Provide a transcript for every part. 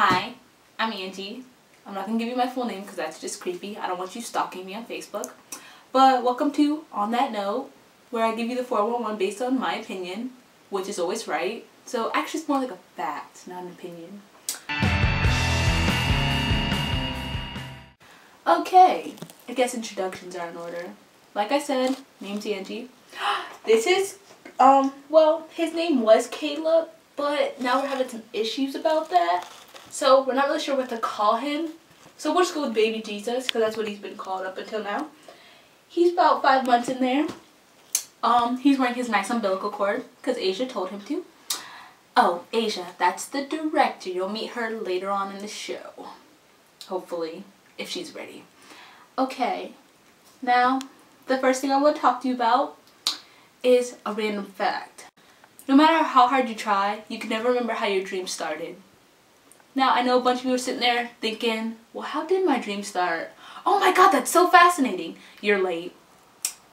Hi, I'm Angie. I'm not going to give you my full name because that's just creepy. I don't want you stalking me on Facebook. But welcome to On That Note, where I give you the 411 based on my opinion, which is always right. So actually it's more like a fact, not an opinion. Okay, I guess introductions are in order. Like I said, name's Angie. This is, well, his name was Caleb, but now we're having some issues about that. So we're not really sure what to call him. So we'll just go with Baby Jesus, because that's what he's been called up until now. He's about 5 months in there. He's wearing his nice umbilical cord, because Asia told him to. Oh, Asia, that's the director. You'll meet her later on in the show. Hopefully, if she's ready. Okay, now, the first thing I want to talk to you about is a random fact. No matter how hard you try, you can never remember how your dream started. Now, I know a bunch of you are sitting there thinking, well, how did my dream start? Oh my god, that's so fascinating. You're late.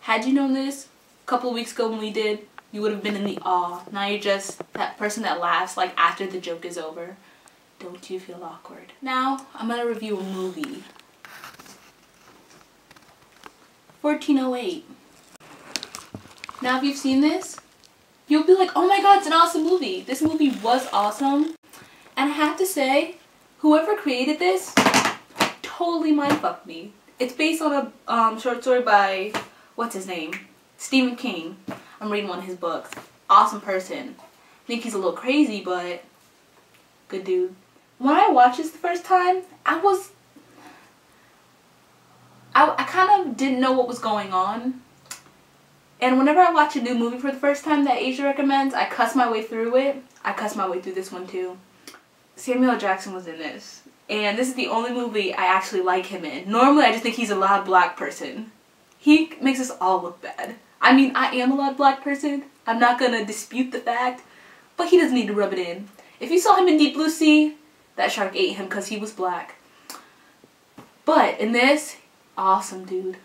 Had you known this a couple of weeks ago when we did, you would have been in the awe. Now you're just that person that laughs like after the joke is over. Don't you feel awkward? Now, I'm going to review a movie. 1408. Now, if you've seen this, you'll be like, oh my god, it's an awesome movie. This movie was awesome. And I have to say, whoever created this totally mindfucked me. It's based on a short story by, what's his name? Stephen King. I'm reading one of his books. Awesome person. I think he's a little crazy, but good dude. When I watched this the first time, I kind of didn't know what was going on. And whenever I watch a new movie for the first time that Asia recommends, I cuss my way through it. I cuss my way through this one too. Samuel L. Jackson was in this. And this is the only movie I actually like him in. Normally I just think he's a loud black person. He makes us all look bad. I mean, I am a loud black person. I'm not gonna dispute the fact. But he doesn't need to rub it in. If you saw him in Deep Blue Sea, that shark ate him because he was black. But in this, awesome dude.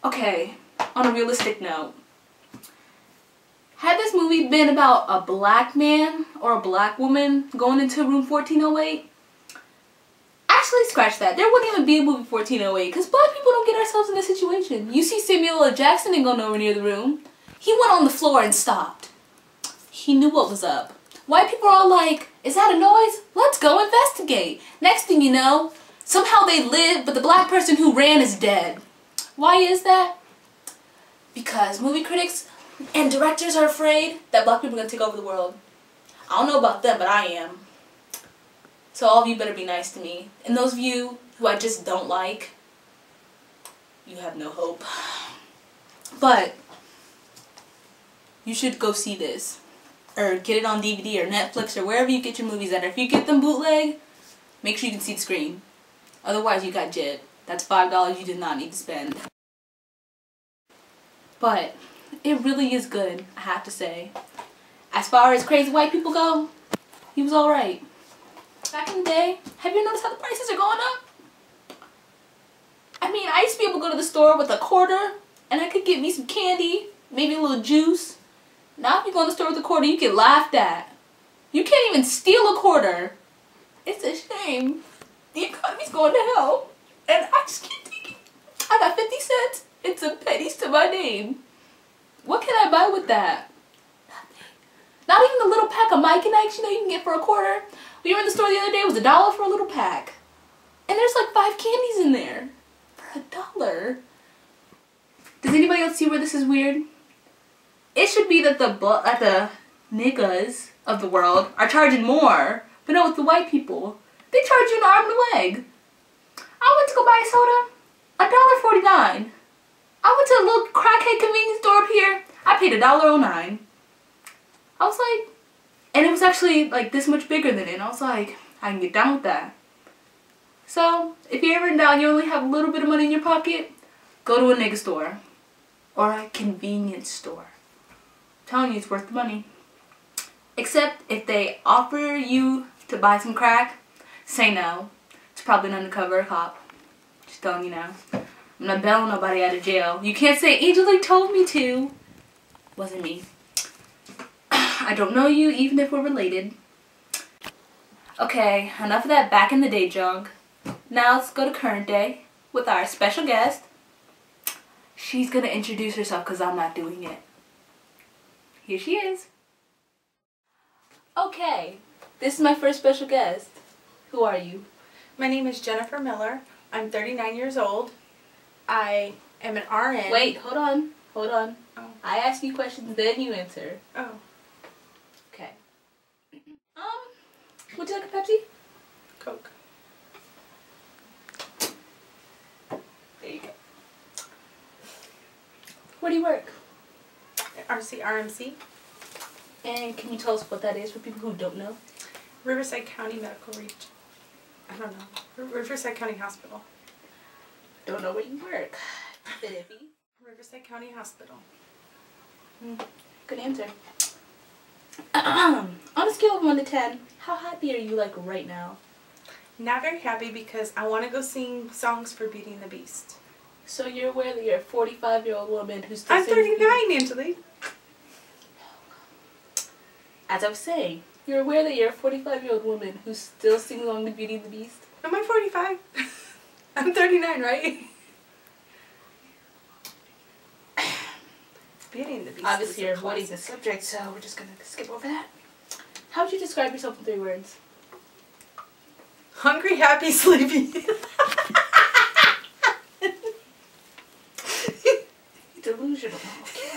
Okay, on a realistic note. Had this movie been about a black man or a black woman going into room 1408, actually scratch that. There wouldn't even be a movie 1408 because black people don't get ourselves in this situation. You see Samuel L. Jackson didn't go nowhere near the room. He went on the floor and stopped. He knew what was up. White people are all like, is that a noise? Let's go investigate. Next thing you know, somehow they live, but the black person who ran is dead. Why is that? Because movie critics and directors are afraid that black people are going to take over the world. I don't know about them, but I am. So all of you better be nice to me. And those of you who I just don't like, you have no hope. But you should go see this. Or get it on DVD or Netflix or wherever you get your movies at. If you get them bootleg, make sure you can see the screen. Otherwise you got jit. That's $5 you did not need to spend. But it really is good, I have to say. As far as crazy white people go, he was alright. Back in the day, have you noticed how the prices are going up? I mean, I used to be able to go to the store with a quarter and I could get me some candy, maybe a little juice. Now if you go in the store with a quarter, you get laughed at. You can't even steal a quarter. It's a shame. The economy's going to hell. And I just can't take it. I got 50 cents and some pennies to my name. What can I buy with that? Nothing. Not even the little pack of Mike and Ike's, you know, you can get for a quarter. We were in the store the other day, it was $1 for a little pack. And there's like 5 candies in there. For $1. Does anybody else see where this is weird? It should be that the niggas of the world are charging more. But no, it's the white people. They charge you an arm and a leg. I went to go buy a soda. $1.49. I went to a little crackhead convenience store up here. I paid $1.09. I was like, and it was actually like this much bigger than it. And I was like, I can get down with that. So, if you're ever in doubt and you only have a little bit of money in your pocket, go to a nigga store. Or a convenience store. I'm telling you, it's worth the money. Except if they offer you to buy some crack, say no. It's probably an undercover cop. Just telling you now. I'm not bailing nobody out of jail. You can't say, Angelique told me to. Wasn't me. I don't know you, even if we're related. Okay, enough of that back in the day junk. Now let's go to current day with our special guest. She's gonna introduce herself because I'm not doing it. Here she is. Okay, this is my first special guest. Who are you? My name is Jennifer Miller. I'm 39 years old. I am an RN. Wait, hold on. Oh. I ask you questions, then you answer. Oh. Okay. Would you like a Pepsi? Coke. There you go. Where do you work? RMC. And can you tell us what that is for people who don't know? Riverside County Medical Region. I don't know. Riverside County Hospital. Don't know where you work. Bit iffy. Riverside County Hospital. Good answer. On a scale of 1 to 10, how happy are you like right now? Not very happy because I want to go sing songs for Beauty and the Beast. So you're aware that you're a 45-year-old woman who's still I'm 39, Angelique. As I was saying, you're aware that you're a 45-year-old woman who still sings along to Beauty and the Beast? Am I 45? I'm 39, right? Beauty and the Beast. Obviously, you're avoiding the subject, so we're just gonna skip over that. How would you describe yourself in 3 words? Hungry, happy, sleepy. Delusional. Okay.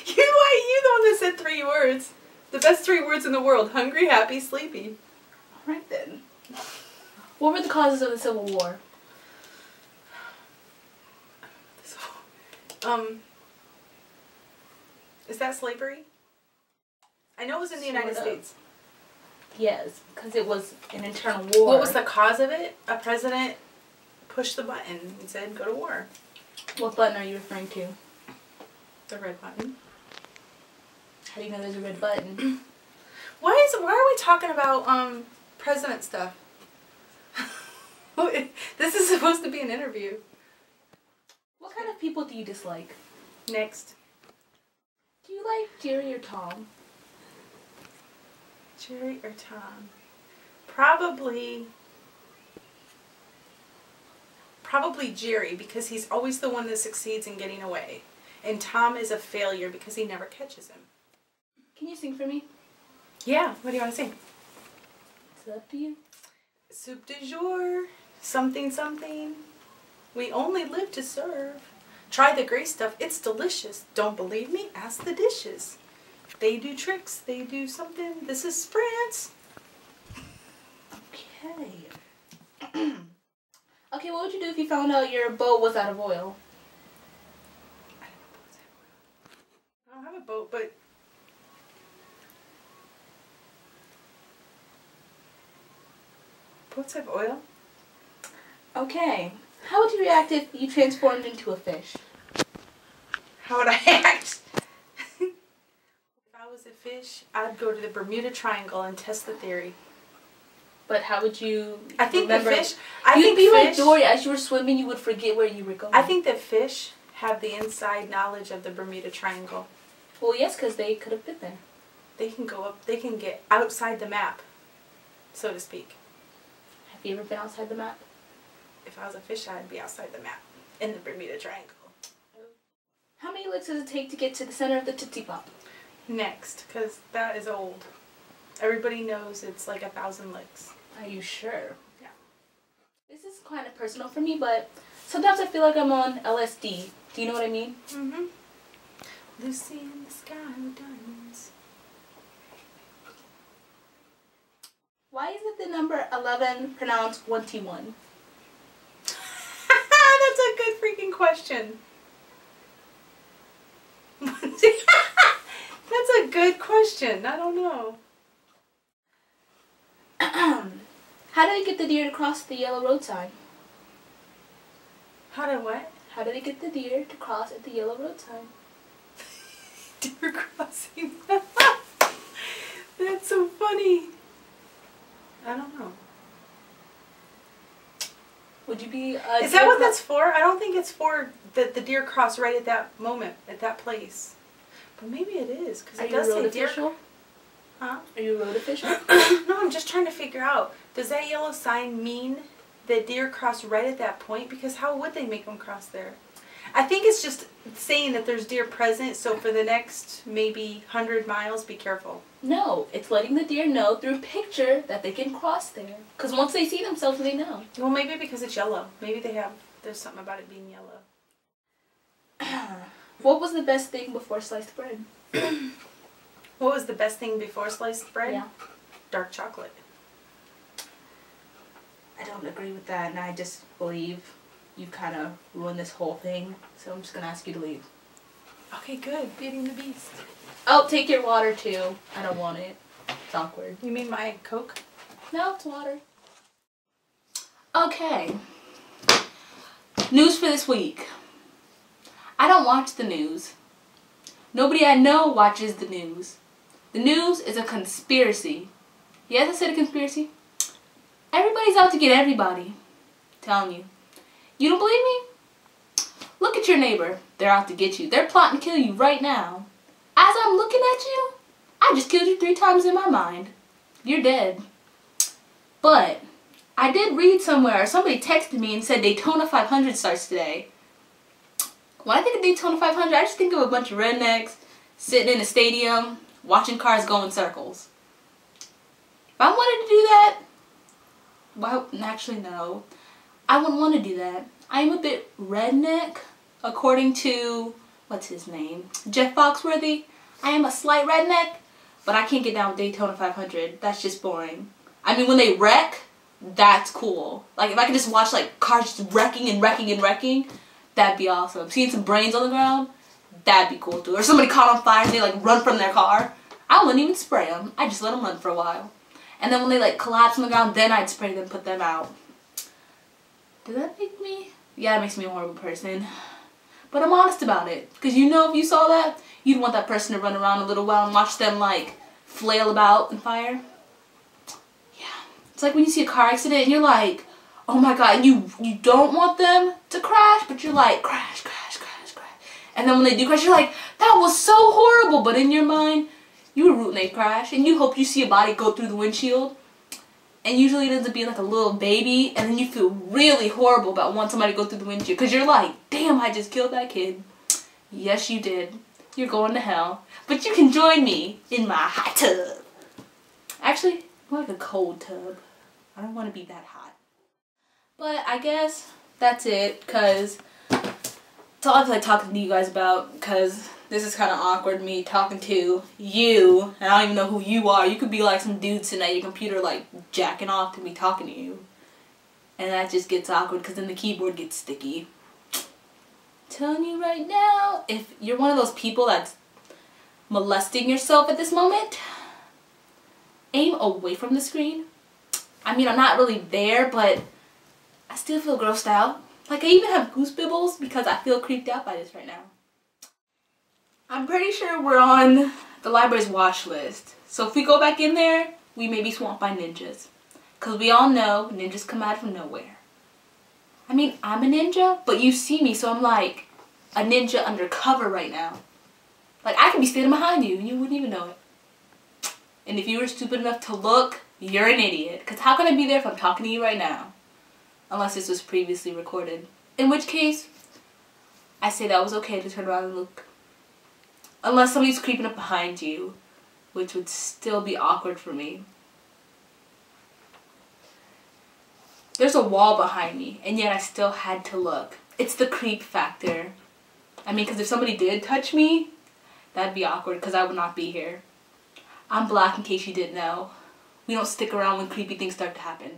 You the one that said 3 words. The best 3 words in the world. Hungry, happy, sleepy. Alright then. What were the causes of the Civil War? Is that slavery? I know it was in the United States. Yes, because it was an internal war. What was the cause of it? A president pushed the button and said, go to war. What button are you referring to? The red button. How do you know there's a red button? Why are we talking about president stuff? This is supposed to be an interview. What kind of people do you dislike? Next. Do you like Jerry or Tom? Jerry or Tom? Probably Jerry, because he's always the one that succeeds in getting away. And Tom is a failure because he never catches him. Can you sing for me? Yeah, what do you want to sing? It's up to you. Soup du jour, something something. We only live to serve. Try the gray stuff, it's delicious. Don't believe me? Ask the dishes. They do tricks, they do something. This is France. Okay. Okay, what would you do if you found out your boat was out of oil? I don't have a boat, but boats have oil? Okay. How would you react if you transformed into a fish? How would I act? If I was a fish, I'd go to the Bermuda Triangle and test the theory. But how would you I think remember? the fish... You'd be like Dory. As you were swimming, you would forget where you were going. I think that fish have the inside knowledge of the Bermuda Triangle. Well, yes, because they could have been there. They can go up, they can get outside the map, so to speak. Have you ever been outside the map? If I was a fish, I'd be outside the map, in the Bermuda Triangle. How many licks does it take to get to the center of the Tootsie Pop? Next, because that is old. Everybody knows it's like 1,000 licks. Are you sure? Yeah. This is kind of personal for me, but sometimes I feel like I'm on LSD. Do you know what I mean? Mm-hmm. Lucy in the sky with diamonds. Why is it the number 11 pronounced 21? That's a good freaking question. That's a good question. I don't know. How do they get the deer to cross the yellow road sign? How did what? How do they get the deer to cross at the yellow road sign? Deer crossing. That's so funny. I don't know. Would you be Is that what that's for? I don't think it's for that the deer cross right at that moment, at that place. But maybe it is, because it does say deer. Huh? Are you a road official? No, I'm just trying to figure out, does that yellow sign mean that deer cross right at that point? Because how would they make them cross there? I think it's just saying that there's deer present, so for the next maybe 100 miles, be careful. No, it's letting the deer know through picture that they can cross there. Because once they see themselves, they know. Well, maybe because it's yellow. Maybe there's something about it being yellow. What was the best thing before sliced bread? What was the best thing before sliced bread? Yeah. Dark chocolate. I don't agree with that, and I just believe you've kind of ruined this whole thing, so I'm just going to ask you to leave. Okay, good. Feeding the beast. Oh, take your water too. I don't want it. It's awkward. You mean my Coke? No, it's water. Okay. News for this week. I don't watch the news. Nobody I know watches the news. The news is a conspiracy. Yes, I said a conspiracy. Everybody's out to get everybody. I'm telling you. You don't believe me? Look at your neighbor. They're out to get you. They're plotting to kill you right now. As I'm looking at you, I just killed you 3 times in my mind. You're dead. But I did read somewhere, somebody texted me and said Daytona 500 starts today. When I think of Daytona 500, I just think of a bunch of rednecks sitting in a stadium, watching cars go in circles. If I wanted to do that, well, actually no. I wouldn't want to do that. I am a bit redneck, according to, what's his name? Jeff Foxworthy. I am a slight redneck, but I can't get down with Daytona 500. That's just boring. I mean, when they wreck, that's cool. Like, if I could just watch, like, cars just wrecking and wrecking and wrecking, that'd be awesome. Seeing some brains on the ground, that'd be cool too. Or somebody caught on fire and they, like, run from their car. I wouldn't even spray them. I'd just let them run for a while. And then when they, like, collapse on the ground, then I'd spray them, put them out. Does that make me? Yeah, it makes me a horrible person. But I'm honest about it. Because you know if you saw that, you'd want that person to run around a little while and watch them, like, flail about in fire. Yeah. It's like when you see a car accident and you're like, oh my god, and you don't want them to crash, but you're like, crash, crash, crash, crash. And then when they do crash, you're like, that was so horrible. But in your mind, you were rooting they crash, and you hope you see a body go through the windshield. And usually it ends up being like a little baby, and then you feel really horrible about wanting somebody to go through the windshield. Because you're like, damn, I just killed that kid. Yes, you did. You're going to hell. But you can join me in my hot tub. Actually, more like a cold tub. I don't want to be that hot. But I guess that's it, because that's all I feel like talking to you guys about, because this is kind of awkward, me talking to you, and I don't even know who you are. You could be like some dude sitting at your computer, like, jacking off to me talking to you. And that just gets awkward, because then the keyboard gets sticky. Telling you right now, if you're one of those people that's molesting yourself at this moment, aim away from the screen. I mean, I'm not really there, but I still feel grossed out. Like, I even have goose bibbles because I feel creeped out by this right now. I'm pretty sure we're on the library's watch list. So if we go back in there, we may be swamped by ninjas. Because we all know ninjas come out from nowhere. I mean, I'm a ninja, but you see me, so I'm like a ninja undercover right now. Like, I could be standing behind you and you wouldn't even know it. And if you were stupid enough to look, you're an idiot. Because how can I be there if I'm talking to you right now? Unless this was previously recorded. In which case, I say that was okay to turn around and look. Unless somebody's creeping up behind you, which would still be awkward for me. There's a wall behind me, and yet I still had to look. It's the creep factor. I mean, because if somebody did touch me, that'd be awkward, because I would not be here. I'm black, in case you didn't know. We don't stick around when creepy things start to happen.